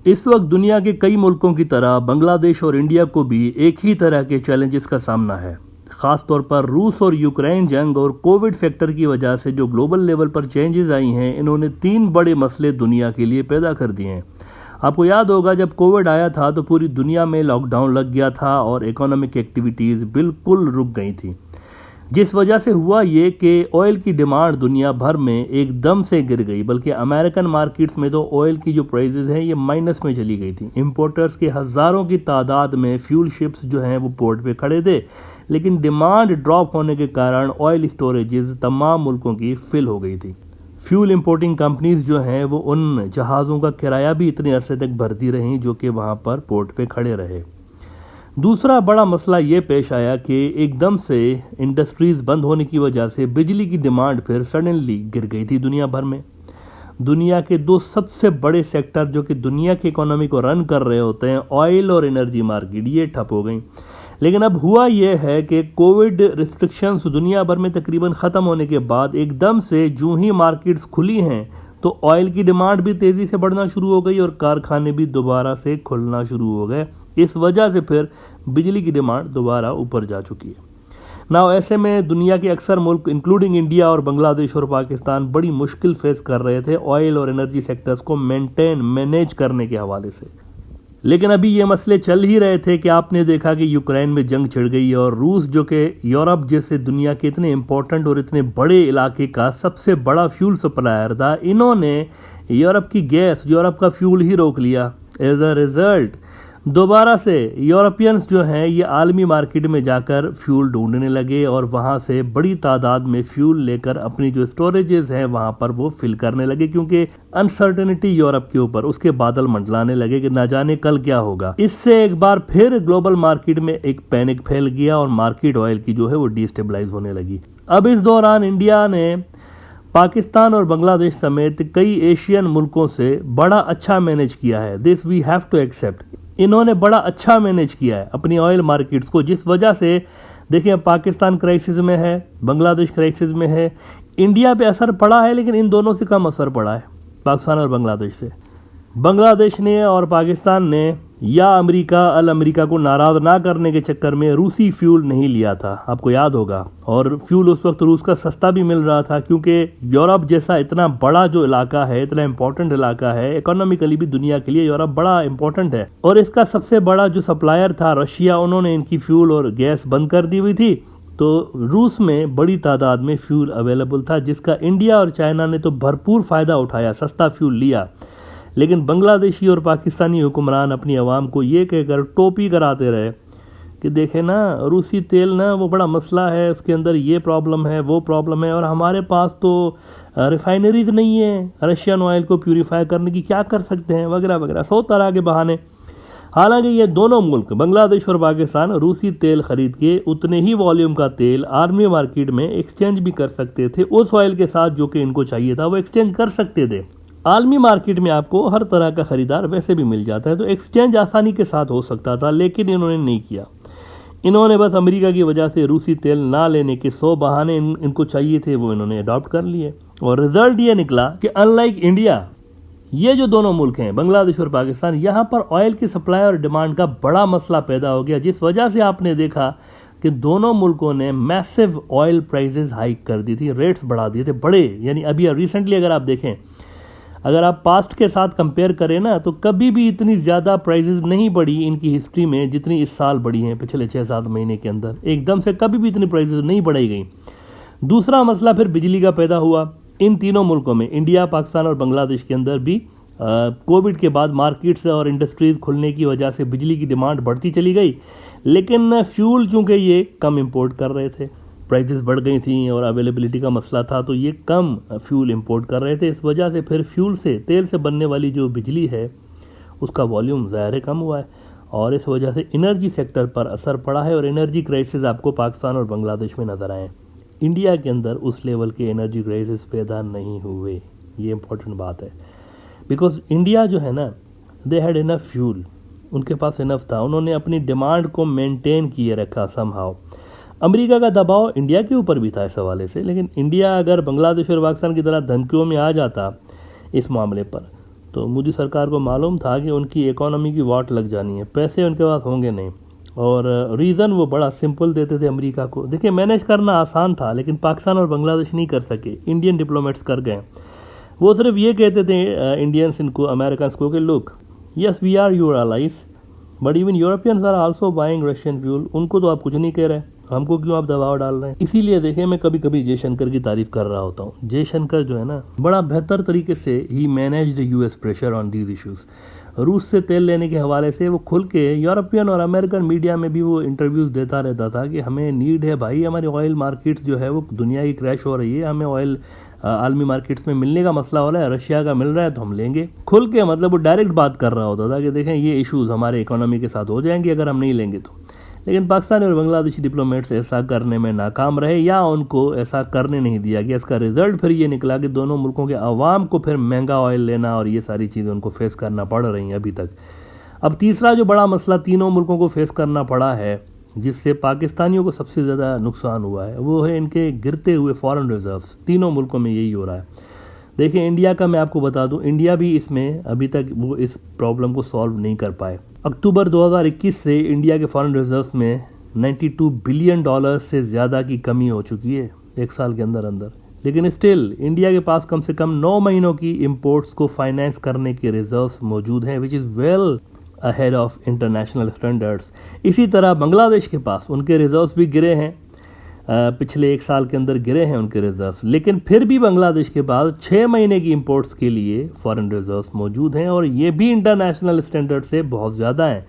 इस वक्त दुनिया के कई मुल्कों की तरह बांग्लादेश और इंडिया को भी एक ही तरह के चैलेंजेस का सामना है। खास तौर पर रूस और यूक्रेन जंग और कोविड फैक्टर की वजह से जो ग्लोबल लेवल पर चेंजेस आई हैं, इन्होंने 3 बड़े मसले दुनिया के लिए पैदा कर दिए हैं। आपको याद होगा जब कोविड आया था तो पूरी दुनिया में लॉकडाउन लग गया था और इकोनॉमिक एक्टिविटीज़ बिल्कुल रुक गई थी, जिस वजह से हुआ ये कि ऑयल की डिमांड दुनिया भर में एकदम से गिर गई। बल्कि अमेरिकन मार्केट्स में तो ऑयल की जो प्राइसेस हैं ये माइनस में चली गई थी। इंपोर्टर्स के हज़ारों की तादाद में फ्यूल शिप्स जो हैं वो पोर्ट पे खड़े थे, लेकिन डिमांड ड्रॉप होने के कारण ऑयल स्टोरेजेस तमाम मुल्कों की फिल हो गई थी। फ्यूल इंपोर्टिंग कंपनीज जो हैं वो उन जहाज़ों का किराया भी इतने अरसे तक भरती रहीं जो कि वहाँ पर पोर्ट पे खड़े रहे। दूसरा बड़ा मसला ये पेश आया कि एकदम से इंडस्ट्रीज़ बंद होने की वजह से बिजली की डिमांड फिर सडनली गिर गई थी दुनिया भर में। दुनिया के 2 सबसे बड़े सेक्टर जो कि दुनिया की इकोनॉमी को रन कर रहे होते हैं, ऑयल और एनर्जी मार्केट, ये ठप हो गई। लेकिन अब हुआ यह है कि कोविड रिस्ट्रिक्शंस दुनिया भर में तकरीबन ख़त्म होने के बाद एकदम से जूं ही मार्केट्स खुली हैं तो ऑयल की डिमांड भी तेज़ी से बढ़ना शुरू हो गई और कारखाने भी दोबारा से खुलना शुरू हो गए। इस वजह से फिर बिजली की डिमांड दोबारा ऊपर जा चुकी है। नाउ ऐसे में दुनिया के अक्सर मुल्क इंक्लूडिंग इंडिया और बांग्लादेश और पाकिस्तान बड़ी मुश्किल फेस कर रहे थे ऑयल और एनर्जी सेक्टर्स को मैनेज करने के हवाले से। लेकिन अभी ये मसले चल ही रहे थे कि आपने देखा कि यूक्रेन में जंग छिड़ गई और रूस जो कि यूरोप जैसे दुनिया के इतने इंपॉर्टेंट और इतने बड़े इलाके का सबसे बड़ा फ्यूल सप्लायर था, इन्होंने यूरोप की गैस, यूरोप का फ्यूल ही रोक लिया। एज अ रिजल्ट दोबारा से यूरोपियंस जो हैं ये आलमी मार्केट में जाकर फ्यूल ढूंढने लगे और वहाँ से बड़ी तादाद में फ्यूल लेकर अपनी जो स्टोरेजेस हैं वहाँ पर वो फिल करने लगे, क्योंकि अनसर्टेनिटी यूरोप के ऊपर उसके बादल मंडलाने लगे कि ना जाने कल क्या होगा। इससे एक बार फिर ग्लोबल मार्केट में एक पैनिक फैल गया और मार्केट ऑयल की जो है वो डिस्टेबलाइज होने लगी। अब इस दौरान इंडिया ने पाकिस्तान और बांग्लादेश समेत कई एशियन मुल्कों से बड़ा अच्छा मैनेज किया है। This we have to accept. इन्होंने बड़ा अच्छा मैनेज किया है अपनी ऑयल मार्केट्स को, जिस वजह से देखिए पाकिस्तान क्राइसिस में है, बांग्लादेश क्राइसिस में है। इंडिया पे असर पड़ा है लेकिन इन दोनों से कम असर पड़ा है पाकिस्तान और बांग्लादेश से। बांग्लादेश ने और पाकिस्तान ने या अमेरिका को नाराज़ ना करने के चक्कर में रूसी फ्यूल नहीं लिया था, आपको याद होगा। और फ्यूल उस वक्त रूस का सस्ता भी मिल रहा था, क्योंकि यूरोप जैसा इतना बड़ा जो इलाका है, इतना इंपॉर्टेंट इलाका है, इकोनॉमिकली भी दुनिया के लिए यूरोप बड़ा इंपॉर्टेंट है। और इसका सबसे बड़ा जो सप्लायर था रशिया, उन्होंने इनकी फ्यूल और गैस बंद कर दी हुई थी, तो रूस में बड़ी तादाद में फ्यूल अवेलेबल था, जिसका इंडिया और चाइना ने तो भरपूर फ़ायदा उठाया, सस्ता फ्यूल लिया। लेकिन बांग्लादेशी और पाकिस्तानी हुक्मरान अपनी आवाम को ये कहकर टोपी कराते रहे कि देखे ना, रूसी तेल ना वो बड़ा मसला है, उसके अंदर ये प्रॉब्लम है, वो प्रॉब्लम है, और हमारे पास तो रिफाइनरीज नहीं है रशियन ऑयल को प्यूरीफाई करने की, क्या कर सकते हैं, वगैरह वगैरह 100 तरह के बहाने। हालांकि ये दोनों मुल्क बांग्लादेश और पाकिस्तान रूसी तेल खरीद के उतने ही वॉल्यूम का तेल आर्मी मार्केट में एक्सचेंज भी कर सकते थे उस ऑयल के साथ जो कि इनको चाहिए था, वो एक्सचेंज कर सकते थे। आलमी मार्केट में आपको हर तरह का खरीदार वैसे भी मिल जाता है, तो एक्सचेंज आसानी के साथ हो सकता था, लेकिन इन्होंने नहीं किया। इन्होंने बस अमेरिका की वजह से रूसी तेल ना लेने के 100 बहाने इनको चाहिए थे वो इन्होंने अडॉप्ट कर लिए। और रिजल्ट ये निकला कि अनलाइक इंडिया, ये जो दोनों मुल्क हैं बांग्लादेश और पाकिस्तान, यहाँ पर ऑयल की सप्लाई और डिमांड का बड़ा मसला पैदा हो गया, जिस वजह से आपने देखा कि दोनों मुल्कों ने मैसिव ऑयल प्राइसेस हाइक कर दी थी, रेट्स बढ़ा दिए थे बड़े। यानी अभी रिसेंटली अगर आप देखें, अगर आप पास्ट के साथ कंपेयर करें ना, तो कभी भी इतनी ज़्यादा प्राइसेस नहीं बढ़ी इनकी हिस्ट्री में जितनी इस साल बढ़ी हैं पिछले 6-7 महीने के अंदर। एकदम से कभी भी इतनी प्राइसेस नहीं बढ़ाई गई। दूसरा मसला फिर बिजली का पैदा हुआ इन तीनों मुल्कों में, इंडिया, पाकिस्तान और बांग्लादेश के अंदर भी कोविड के बाद मार्केट्स और इंडस्ट्रीज़ खुलने की वजह से बिजली की डिमांड बढ़ती चली गई, लेकिन फ्यूल चूँकि ये कम इम्पोर्ट कर रहे थे, प्राइसेस बढ़ गई थी और अवेलेबिलिटी का मसला था, तो ये कम फ्यूल इंपोर्ट कर रहे थे। इस वजह से फिर फ्यूल से, तेल से बनने वाली जो बिजली है उसका वॉल्यूम ज़ाहिर है कम हुआ है, और इस वजह से एनर्जी सेक्टर पर असर पड़ा है और एनर्जी क्राइसिस आपको पाकिस्तान और बांग्लादेश में नज़र आए। इंडिया के अंदर उस लेवल के एनर्जी क्राइसिस पैदा नहीं हुए, ये इंपॉर्टेंट बात है। बिकॉज इंडिया जो है ना, दे हैड इनफ फ्यूल, उनके पास इनफ था, उन्होंने अपनी डिमांड को मेंटेन किए रखा समहाउ। अमेरिका का दबाव इंडिया के ऊपर भी था इस हवाले से, लेकिन इंडिया अगर बांग्लादेश और पाकिस्तान की तरह धमकियों में आ जाता इस मामले पर, तो मोदी सरकार को मालूम था कि उनकी इकोनॉमी की वाट लग जानी है, पैसे उनके पास होंगे नहीं, और रीज़न वो बड़ा सिंपल देते थे अमेरिका को। देखिए, मैनेज करना आसान था, लेकिन पाकिस्तान और बांग्लादेश नहीं कर सके, इंडियन डिप्लोमेट्स कर गए। वो सिर्फ ये कहते थे इंडियंस इनको, अमेरिकन को, कि look, yes we are your allies but even Europeans are also buying Russian fuel. उनको तो आप कुछ नहीं कह रहे, हमको क्यों आप दबाव डाल रहे हैं। इसीलिए देखिए, मैं कभी कभी जयशंकर की तारीफ कर रहा होता हूँ। जयशंकर जो है ना, बड़ा बेहतर तरीके से ही managed US pressure on these issues. रूस से तेल लेने के हवाले से वो खुल के यूरोपियन और अमेरिकन मीडिया में भी वो इंटरव्यूज़ देता रहता था कि हमें नीड है भाई, हमारी ऑयल मार्केट्स जो है वो दुनिया की क्रैश हो रही है, हमें ऑयल आलमी मार्केट्स में मिलने का मसला हो रहा है, रशिया का मिल रहा है तो हम लेंगे। खुल के, मतलब वो डायरेक्ट बात कर रहा होता था कि देखें ये इश्यूज़ हमारे इकोनॉमी के साथ हो जाएंगे अगर हम नहीं लेंगे तो। लेकिन पाकिस्तानी और बांग्लादेशी डिप्लोमेट्स ऐसा करने में नाकाम रहे, या उनको ऐसा करने नहीं दिया गया। इसका रिजल्ट फिर ये निकला कि दोनों मुल्कों के अवाम को फिर महंगा ऑयल लेना और ये सारी चीज़ें उनको फेस करना पड़ रही हैं अभी तक। अब तीसरा जो बड़ा मसला तीनों मुल्कों को फेस करना पड़ा है, जिससे पाकिस्तानियों को सबसे ज़्यादा नुकसान हुआ है, वो है इनके गिरते हुए फॉरेन रिजर्व्स। तीनों मुल्कों में यही हो रहा है। देखिए, इंडिया का मैं आपको बता दूं, इंडिया भी इसमें अभी तक वो इस प्रॉब्लम को सॉल्व नहीं कर पाए। अक्टूबर 2021 से इंडिया के फॉरेन रिजर्व्स में $92 बिलियन से ज़्यादा की कमी हो चुकी है एक साल के अंदर अंदर। लेकिन स्टिल इंडिया के पास कम से कम 9 महीनों की इंपोर्ट्स को फाइनेंस करने के रिजर्व्स मौजूद हैं, which is well ahead of international standards. इसी तरह बांग्लादेश के पास उनके रिजर्व्स भी गिरे हैं, पिछले एक साल के अंदर गिरे हैं उनके रिजर्व्स। लेकिन फिर भी बांग्लादेश के पास 6 महीने की इंपोर्ट्स के लिए फॉरेन रिजर्व्स मौजूद हैं, और ये भी इंटरनेशनल स्टैंडर्ड से बहुत ज़्यादा हैं।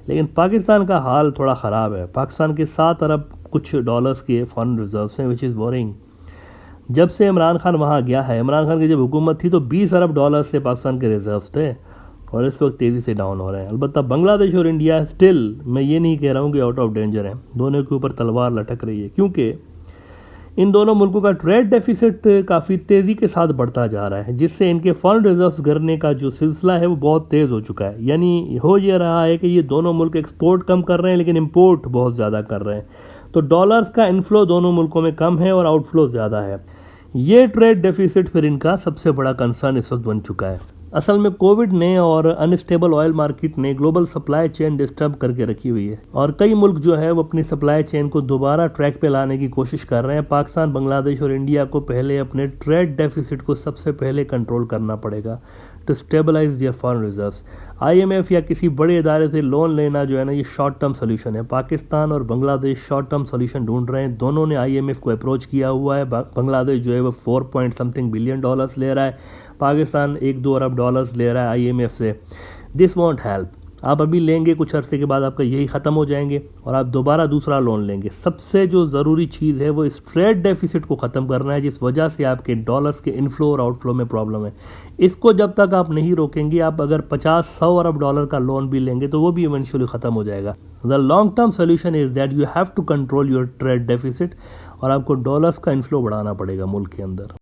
लेकिन पाकिस्तान का हाल थोड़ा ख़राब है। पाकिस्तान के 7 अरब कुछ डॉलर्स के फॉरेन रिजर्व्स हैं, विच इज़ वॉरिंग। जब से इमरान खान वहाँ गया है, इमरान खान की जब हुकूमत थी तो $20 अरब से पाकिस्तान के रिजर्व्स थे, और इस वक्त तेज़ी से डाउन हो रहे हैं। अलबत्ता बांग्लादेश और इंडिया स्टिल, मैं ये नहीं कह रहा हूँ कि आउट ऑफ डेंजर है, दोनों के ऊपर तलवार लटक रही है, क्योंकि इन दोनों मुल्कों का ट्रेड डेफिसिट काफ़ी तेज़ी के साथ बढ़ता जा रहा है, जिससे इनके फॉरेन रिजर्व्स गिरने का जो सिलसिला है वो बहुत तेज़ हो चुका है। यानी हो ये रहा है कि ये दोनों मुल्क एक्सपोर्ट कम कर रहे हैं लेकिन इम्पोर्ट बहुत ज़्यादा कर रहे हैं। तो डॉलर्स का इनफ्लो दोनों मुल्कों में कम है और आउटफ्लो ज़्यादा है। ये ट्रेड डेफिसिट फिर इनका सबसे बड़ा कंसर्न इस वक्त बन चुका है। असल में कोविड ने और अनस्टेबल ऑयल मार्केट ने ग्लोबल सप्लाई चेन डिस्टर्ब करके रखी हुई है, और कई मुल्क जो है वो अपनी सप्लाई चेन को दोबारा ट्रैक पे लाने की कोशिश कर रहे हैं। पाकिस्तान, बांग्लादेश और इंडिया को पहले अपने ट्रेड डेफिसिट को सबसे पहले कंट्रोल करना पड़ेगा to stabilise their foreign reserves. IMF या किसी बड़े इदारे से लोन लेना जो है ना, ये शॉर्ट टर्म सोल्यूशन है। पाकिस्तान और बांग्लादेश शॉर्ट टर्म सोल्यूशन ढूंढ रहे हैं। दोनों ने IMF को अप्रोच किया हुआ है। बांग्लादेश जो है वो 4 पॉइंट समथिंग बिलियन डॉलर्स ले रहा है, पाकिस्तान 1-2 अरब डॉलर्स ले रहा है IMF से। This want help. आप अभी लेंगे, कुछ अरसे के बाद आपका यही ख़त्म हो जाएंगे और आप दोबारा दूसरा लोन लेंगे। सबसे जो ज़रूरी चीज़ है वो इस ट्रेड डेफिसिट को ख़त्म करना है, जिस वजह से आपके डॉलर्स के इनफ्लो और आउटफ्लो में प्रॉब्लम है। इसको जब तक आप नहीं रोकेंगे, आप अगर 50-100 अरब डॉलर का लोन भी लेंगे तो वो भी इवेंचुअली ख़त्म हो जाएगा। The long term solution is that you have to control your trade deficit, और आपको डॉलर्स का इनफ्लो बढ़ाना पड़ेगा मुल्क के अंदर।